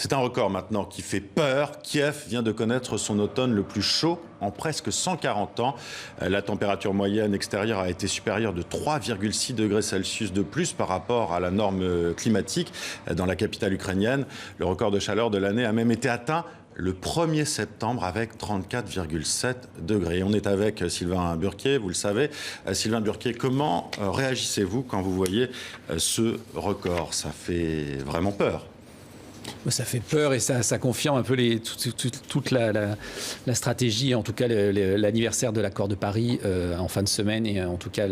C'est un record maintenant qui fait peur. Kiev vient de connaître son automne le plus chaud en presque 140 ans. La température moyenne extérieure a été supérieure de 3,6 degrés Celsius de plus par rapport à la norme climatique dans la capitale ukrainienne. Le record de chaleur de l'année a même été atteint le 1er septembre avec 34,7 degrés. On est avec Sylvain Burquier, vous le savez. Sylvain Burquier, comment réagissez-vous quand vous voyez ce record? Ça fait vraiment peur. Ça fait peur et ça confirme un peu toute la stratégie, en tout cas l'anniversaire de l'accord de Paris en fin de semaine, et en tout cas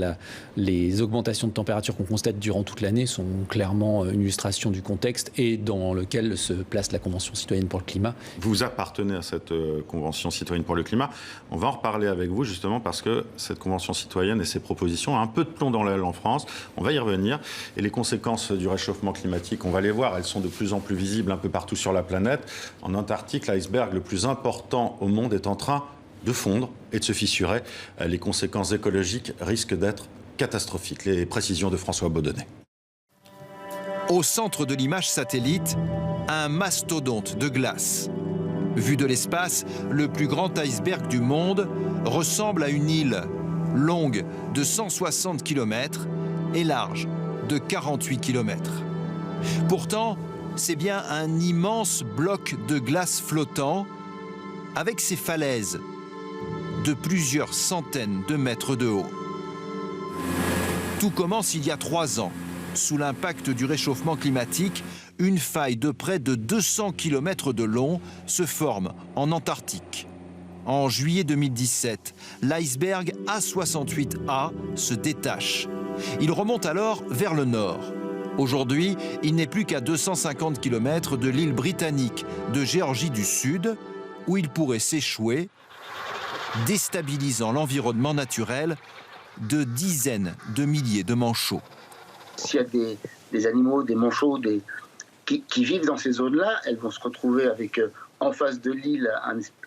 les augmentations de température qu'on constate durant toute l'année sont clairement une illustration du contexte et dans lequel se place la Convention citoyenne pour le climat. Vous appartenez à cette Convention citoyenne pour le climat. On va en reparler avec vous justement parce que cette Convention citoyenne et ses propositions ont un peu de plomb dans l'aile en France. On va y revenir. Et les conséquences du réchauffement climatique, on va les voir, elles sont de plus en plus visibles un peu partout sur la planète. En Antarctique, l'iceberg le plus important au monde est en train de fondre et de se fissurer. Les conséquences écologiques risquent d'être catastrophiques. Les précisions de François Baudonnet. Au centre de l'image satellite, un mastodonte de glace. Vu de l'espace, le plus grand iceberg du monde ressemble à une île longue de 160 km et large de 48 km. Pourtant, c'est bien un immense bloc de glace flottant avec ses falaises de plusieurs centaines de mètres de haut. Tout commence il y a 3 ans. Sous l'impact du réchauffement climatique, une faille de près de 200 km de long se forme en Antarctique. En juillet 2017, l'iceberg A68A se détache. Il remonte alors vers le nord. Aujourd'hui, il n'est plus qu'à 250 km de l'île britannique de Géorgie du Sud, où il pourrait s'échouer, déstabilisant l'environnement naturel de dizaines de milliers de manchots. S'il y a des animaux, des manchots qui vivent dans ces zones-là, elles vont se retrouver avec en face de l'île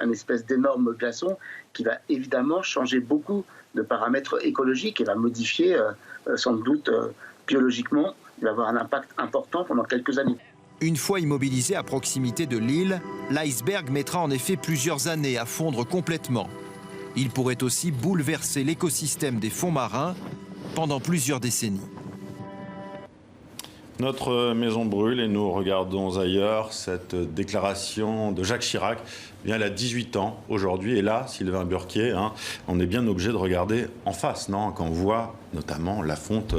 un espèce d'énorme glaçon qui va évidemment changer beaucoup de paramètres écologiques et va modifier sans doute biologiquement. Il va avoir un impact important pendant quelques années. Une fois immobilisé à proximité de l'île, l'iceberg mettra en effet plusieurs années à fondre complètement. Il pourrait aussi bouleverser l'écosystème des fonds marins pendant plusieurs décennies. Notre maison brûle et nous regardons ailleurs. Cette déclaration de Jacques Chirac, elle a 18 ans aujourd'hui. Et là, Sylvain Burquier, on est bien obligé de regarder en face, non, quand on voit notamment la fonte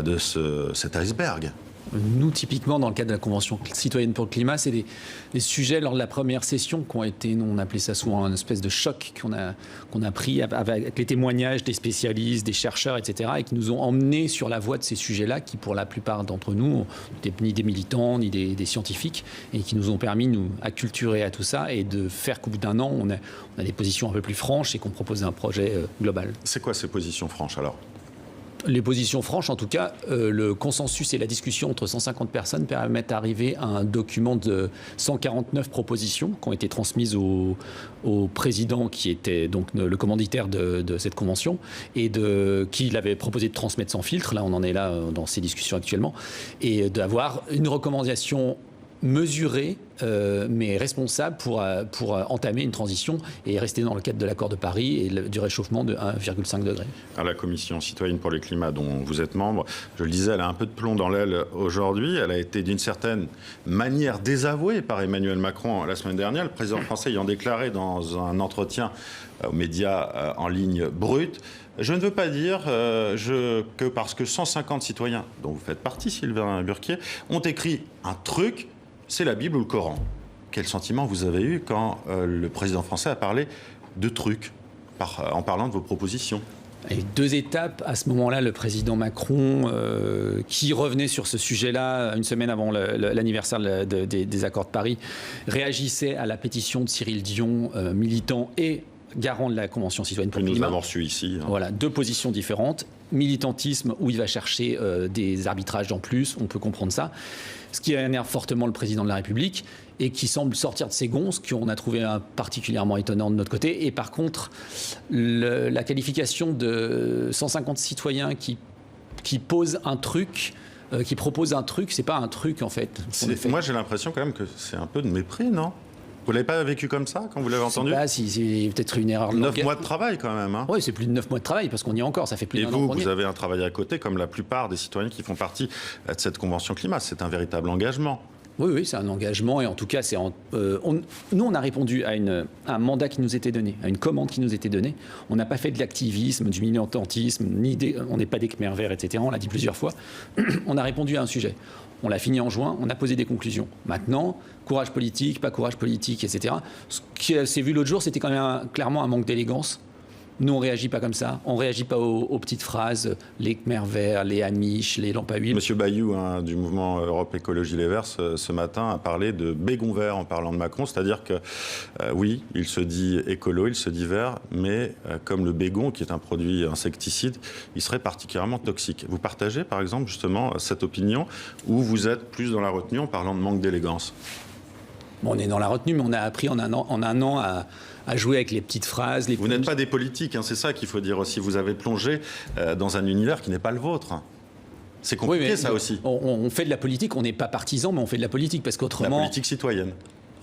de cet iceberg. Nous, typiquement, dans le cadre de la Convention citoyenne pour le climat, c'est des sujets lors de la première session qui ont été, nous, on appelait ça souvent un espèce de choc qu'on a pris avec les témoignages des spécialistes, des chercheurs, etc., et qui nous ont emmenés sur la voie de ces sujets-là, qui, pour la plupart d'entre nous, n'étaient ni des militants, ni des scientifiques, et qui nous ont permis, nous, acculturer à tout ça, et de faire qu'au bout d'un an, on a des positions un peu plus franches et qu'on propose un projet global. C'est quoi ces positions franches, alors ? Les positions franches, en tout cas, le consensus et la discussion entre 150 personnes permettent d'arriver à un document de 149 propositions qui ont été transmises au président qui était donc le commanditaire de cette convention et qui l'avait proposé de transmettre sans filtre. Là, on en est là dans ces discussions actuellement. Et d'avoir une recommandation mesurée, mais responsable pour entamer une transition et rester dans le cadre de l'accord de Paris et du réchauffement de 1,5 degré. Alors, la Commission citoyenne pour le climat dont vous êtes membre, je le disais, elle a un peu de plomb dans l'aile aujourd'hui. Elle a été d'une certaine manière désavouée par Emmanuel Macron la semaine dernière. Le président français ayant déclaré dans un entretien aux médias en ligne Brut: je ne veux pas dire que parce que 150 citoyens, dont vous faites partie, Sylvain Burquier, ont écrit un truc, c'est la Bible ou le Coran. Quel sentiment vous avez eu quand le président français a parlé de trucs, en parlant de vos propositions ? Il y a eu 2 étapes. À ce moment-là, le président Macron, qui revenait sur ce sujet-là une semaine avant l'anniversaire des accords de Paris, réagissait à la pétition de Cyril Dion, militant et garant de la Convention citoyenne pour le climat. Nous avons reçu ici. Voilà, 2 positions différentes. Militantisme, où il va chercher des arbitrages en plus, on peut comprendre ça. Ce qui énerve fortement le président de la République et qui semble sortir de ses gonds, ce qu'on a trouvé particulièrement étonnant de notre côté. Et par contre, la qualification de 150 citoyens qui posent un truc qui propose un truc, c'est pas un truc en fait. Moi j'ai l'impression quand même que c'est un peu de mépris, non ? Vous l'avez pas vécu comme ça quand vous l'avez entendu ? C'est peut-être une erreur. 9 mois de travail quand même. Hein. Oui, c'est plus de 9 mois de travail parce qu'on y est encore, ça fait plus d'un an. Et vous avez un travail à côté comme la plupart des citoyens qui font partie de cette convention climat. C'est un véritable engagement. Oui, c'est un engagement et en tout cas, nous, on a répondu à un mandat qui nous était donné, à une commande qui nous était donnée. On n'a pas fait de l'activisme, du militantisme, on n'est pas des Khmer verts, etc. On l'a dit plusieurs fois. On a répondu à un sujet. On l'a fini en juin, on a posé des conclusions. Maintenant, courage politique, pas courage politique, etc. Ce qui s'est vu l'autre jour, c'était quand même clairement un manque d'élégance. Nous, on ne réagit pas comme ça. On ne réagit pas aux petites phrases, les Khmer verts, les Amish, les lampes à huile. Monsieur Bayou, du mouvement Europe Écologie Les Verts, ce matin, a parlé de bégon vert en parlant de Macron. C'est-à-dire que, oui, il se dit écolo, il se dit vert, mais comme le bégon, qui est un produit insecticide, il serait particulièrement toxique. Vous partagez, par exemple, justement, cette opinion, ou vous êtes plus dans la retenue en parlant de manque d'élégance ? Bon, on est dans la retenue, mais on a appris en un an à jouer avec les petites phrases. Vous n'êtes pas des politiques, hein, c'est ça qu'il faut dire aussi. Vous avez plongé dans un univers qui n'est pas le vôtre. C'est compliqué, ça aussi. On fait de la politique, on n'est pas partisan, mais on fait de la politique, parce qu'autrement... La politique citoyenne.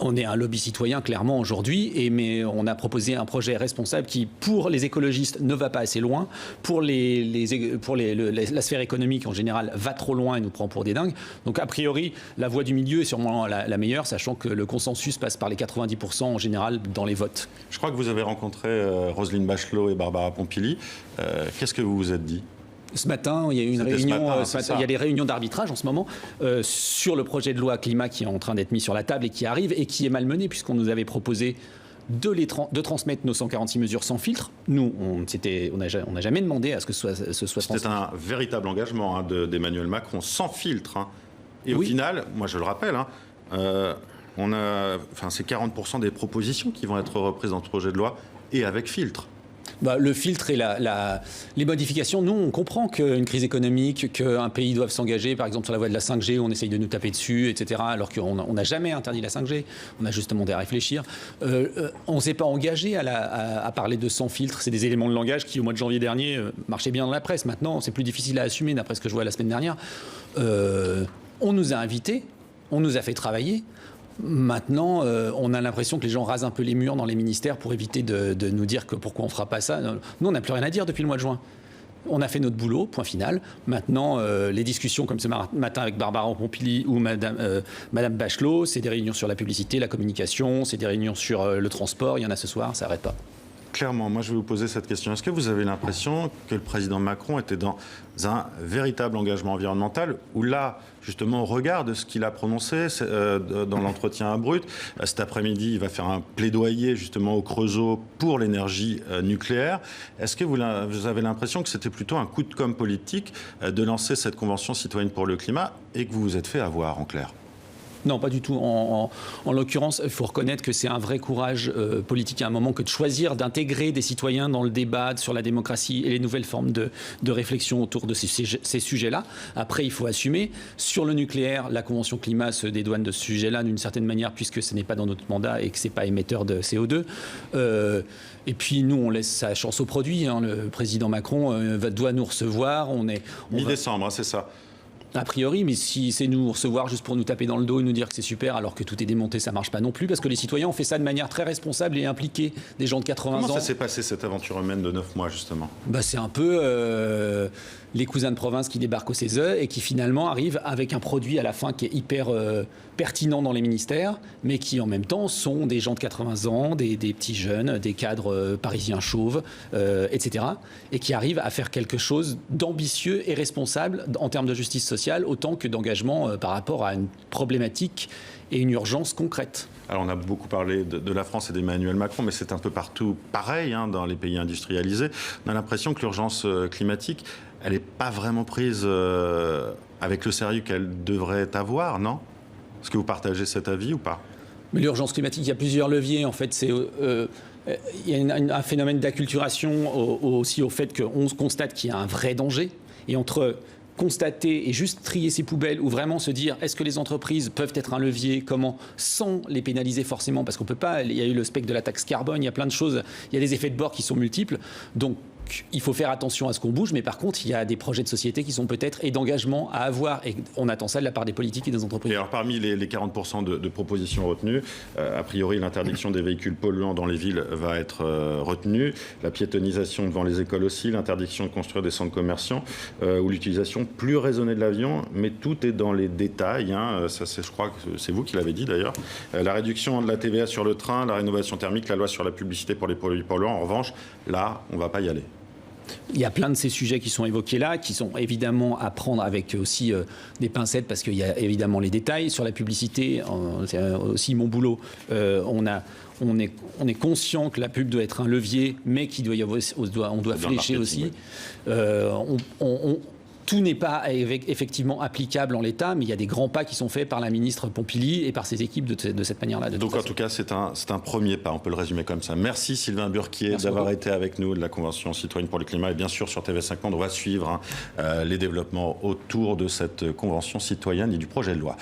On est un lobby citoyen, clairement, aujourd'hui, mais on a proposé un projet responsable qui, pour les écologistes, ne va pas assez loin. Pour la sphère économique, en général, va trop loin et nous prend pour des dingues. Donc, a priori, la voie du milieu est sûrement la meilleure, sachant que le consensus passe par les 90% en général dans les votes. Je crois que vous avez rencontré Roselyne Bachelot et Barbara Pompili. Qu'est-ce que vous vous êtes dit ? Ce matin, il y a eu une réunion. Il y a des réunions d'arbitrage en ce moment sur le projet de loi climat qui est en train d'être mis sur la table et qui arrive et qui est malmené puisqu'on nous avait proposé de transmettre nos 146 mesures sans filtre. Nous, on n'a jamais demandé à ce que ce soit transmis. C'était un véritable engagement d'Emmanuel Macron, sans filtre. Hein. Et au final, moi je le rappelle, c'est 40% des propositions qui vont être reprises dans ce projet de loi et avec filtre. Le filtre et les modifications, nous, on comprend qu'une crise économique, qu'un pays doive s'engager, par exemple sur la voie de la 5G, on essaye de nous taper dessus, etc., alors qu'on n'a jamais interdit la 5G, on a juste demandé à réfléchir. On ne s'est pas engagé à parler de sans filtre, c'est des éléments de langage qui, au mois de janvier dernier, marchaient bien dans la presse. Maintenant, c'est plus difficile à assumer, d'après ce que je vois la semaine dernière. On nous a invités, on nous a fait travailler. Maintenant, on a l'impression que les gens rasent un peu les murs dans les ministères pour éviter de nous dire que pourquoi on ne fera pas ça. Nous, on n'a plus rien à dire depuis le mois de juin. On a fait notre boulot, point final. Maintenant, les discussions comme ce matin avec Barbara Pompili ou Madame Bachelot, c'est des réunions sur la publicité, la communication, c'est des réunions sur le transport. Il y en a ce soir, ça n'arrête pas. Clairement, moi je vais vous poser cette question. Est-ce que vous avez l'impression que le président Macron était dans un véritable engagement environnemental où là, justement, au regard de ce qu'il a prononcé dans l'entretien à Brut, cet après-midi, il va faire un plaidoyer justement au Creusot pour l'énergie nucléaire. Est-ce que vous avez l'impression que c'était plutôt un coup de com' politique de lancer cette convention citoyenne pour le climat et que vous vous êtes fait avoir, en clair ? Non, pas du tout. En l'occurrence, il faut reconnaître que c'est un vrai courage politique à un moment que de choisir d'intégrer des citoyens dans le débat sur la démocratie et les nouvelles formes de réflexion autour de ces sujets-là. Après, il faut assumer. Sur le nucléaire, la Convention climat se dédouane de ce sujet-là d'une certaine manière puisque ce n'est pas dans notre mandat et que ce n'est pas émetteur de CO2. Et puis, nous, on laisse sa chance au produit. Le président Macron doit nous recevoir. Mi-décembre, c'est ça. A priori, mais si c'est nous recevoir juste pour nous taper dans le dos et nous dire que c'est super alors que tout est démonté, ça ne marche pas non plus, parce que les citoyens ont fait ça de manière très responsable et impliquée. Des gens de 80 ans... Comment ça s'est passé, cette aventure humaine de 9 mois, justement ? C'est un peu les cousins de province qui débarquent au CESE et qui finalement arrivent avec un produit à la fin qui est hyper pertinent dans les ministères, mais qui en même temps sont des gens de 80 ans, des petits jeunes, des cadres parisiens chauves, etc. Et qui arrivent à faire quelque chose d'ambitieux et responsable en termes de justice sociale, autant que d'engagement par rapport à une problématique et une urgence concrète. Alors on a beaucoup parlé de la France et d'Emmanuel Macron, mais c'est un peu partout pareil dans les pays industrialisés. On a l'impression que l'urgence climatique, elle n'est pas vraiment prise avec le sérieux qu'elle devrait avoir, non ? Est-ce que vous partagez cet avis ou pas ? Mais l'urgence climatique, il y a plusieurs leviers. En fait, il y a un phénomène d'acculturation aussi au fait qu'on constate qu'il y a un vrai danger. Et entre constater et juste trier ses poubelles ou vraiment se dire est-ce que les entreprises peuvent être un levier, comment, sans les pénaliser forcément, parce qu'on peut pas, il y a eu le spectre de la taxe carbone, il y a plein de choses, il y a des effets de bord qui sont multiples. Donc il faut faire attention à ce qu'on bouge, mais par contre, il y a des projets de société qui sont peut-être et d'engagement à avoir. Et on attend ça de la part des politiques et des entreprises. Et alors, parmi les 40% de propositions retenues, a priori, l'interdiction des véhicules polluants dans les villes va être retenue. La piétonisation devant les écoles aussi, l'interdiction de construire des centres commerciaux ou l'utilisation plus raisonnée de l'avion. Mais tout est dans les détails. Ça, je crois que c'est vous qui l'avez dit d'ailleurs. La réduction de la TVA sur le train, la rénovation thermique, la loi sur la publicité pour les produits polluants. En revanche, là, on ne va pas y aller. Il y a plein de ces sujets qui sont évoqués là, qui sont évidemment à prendre avec aussi des pincettes, parce qu'il y a évidemment les détails. Sur la publicité, c'est aussi mon boulot. On est conscient que la pub doit être un levier, mais on doit flécher aussi. Oui. Tout n'est pas effectivement applicable en l'état, mais il y a des grands pas qui sont faits par la ministre Pompili et par ses équipes de cette manière-là. Donc en tout cas, c'est un premier pas, on peut le résumer comme ça. Merci Sylvain Burquier d'avoir été avec nous de la Convention citoyenne pour le climat. Et bien sûr, sur TV5 Monde, on va suivre les développements autour de cette Convention citoyenne et du projet de loi.